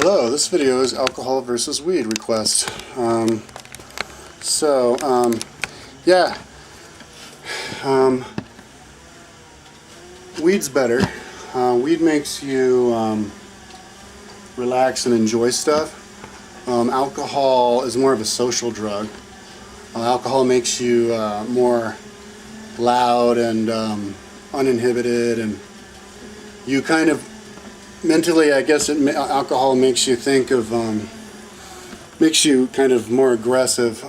Hello, this video is alcohol versus weed request. Yeah, weed's better. Weed makes you relax and enjoy stuff. Alcohol is more of a social drug. Alcohol makes you more loud and uninhibited, and you kind of mentally, I guess, alcohol makes you think of, makes you kind of more aggressive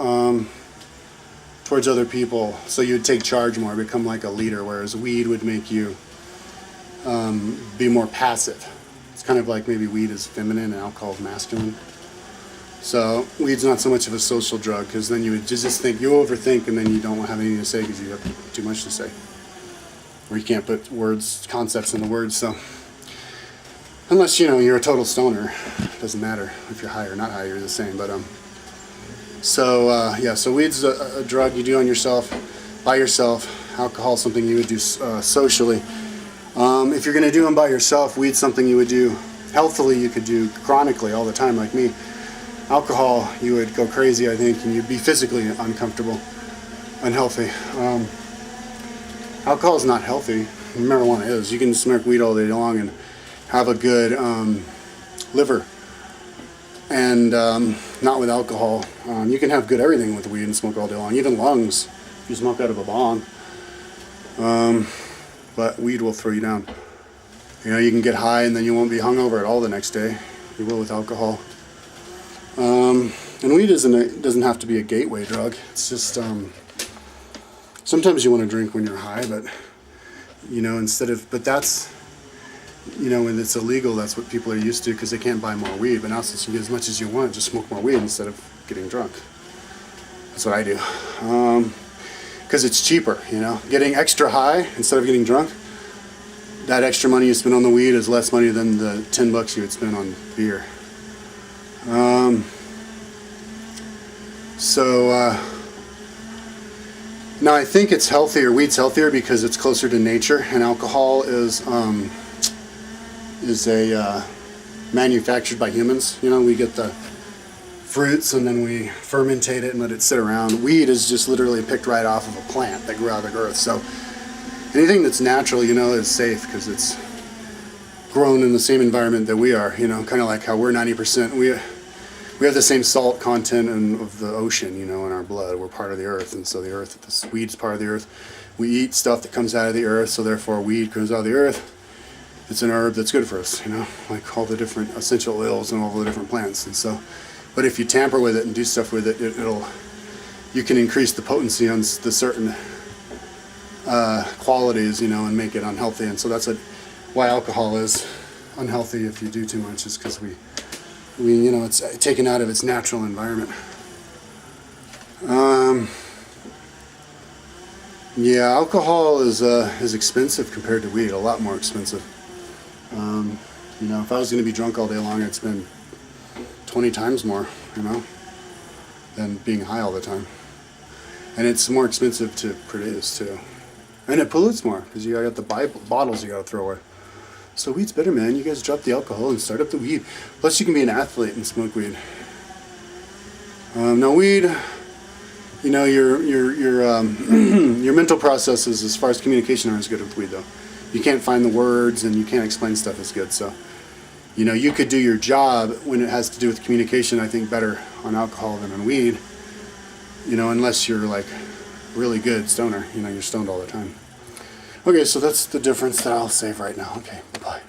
towards other people. So you'd take charge more, become like a leader, whereas weed would make you be more passive. It's kind of like maybe weed is feminine and alcohol is masculine. So weed's not so much of a social drug, because then you would just think, you overthink, and then you don't have anything to say because you have too much to say. Or you can't put words, concepts into words, so. Unless, you know, you're a total stoner. It doesn't matter if you're high or not high, you're the same. But so weed's a drug you do on yourself, by yourself. Alcohol is something you would do socially. If you're going to do them by yourself, weed's something you would do healthily. You could do chronically all the time, like me. Alcohol, you would go crazy, I think, and you'd be physically uncomfortable, unhealthy. Alcohol is not healthy. Marijuana is. You can smoke weed all day long and have a good liver, and not with alcohol. You can have good everything with weed and smoke all day long, even lungs if you smoke out of a bong. But weed will throw you down. You know, you can get high and then you won't be hungover at all the next day. You will with alcohol. And weed doesn't have to be a gateway drug. It's just sometimes you want to drink when you're high, but you know, but that's, you know, when it's illegal, that's what people are used to because they can't buy more weed. But now, since you get as much as you want, just smoke more weed instead of getting drunk. That's what I do. Because it's cheaper, you know. Getting extra high instead of getting drunk, that extra money you spend on the weed is less money than the $10 you would spend on beer. Now I think it's healthier, weed's healthier because it's closer to nature, and alcohol is manufactured by humans. You know, we get the fruits and then we fermentate it and let it sit around. Weed is just literally picked right off of a plant that grew out of the earth. So anything that's natural, you know, is safe because it's grown in the same environment that we are. You know, kind of like how we're 90%. We have the same salt content of the ocean, you know, in our blood. We're part of the earth, and so the earth, this weed's part of the earth. We eat stuff that comes out of the earth, so therefore weed comes out of the earth. It's an herb that's good for us, you know, like all the different essential oils and all the different plants. And so, but if you tamper with it and do stuff with it, you can increase the potency on the certain qualities, you know, and make it unhealthy. And so that's why alcohol is unhealthy if you do too much, is because we you know, it's taken out of its natural environment. Yeah, alcohol is expensive compared to weed, a lot more expensive. You know, if I was going to be drunk all day long, I'd spend 20 times more, you know, than being high all the time. And it's more expensive to produce too, and it pollutes more because you got the bottles you got to throw away. So weed's better, man. You guys drop the alcohol and start up the weed. Plus, you can be an athlete and smoke weed. Now, weed, you know, your mental processes as far as communication aren't as good with weed, though. You can't find the words and you can't explain stuff as good. So, you know, you could do your job when it has to do with communication, I think, better on alcohol than on weed. You know, unless you're like really good stoner. You know, you're stoned all the time. Okay, so that's the difference that I'll save right now. Okay, bye-bye.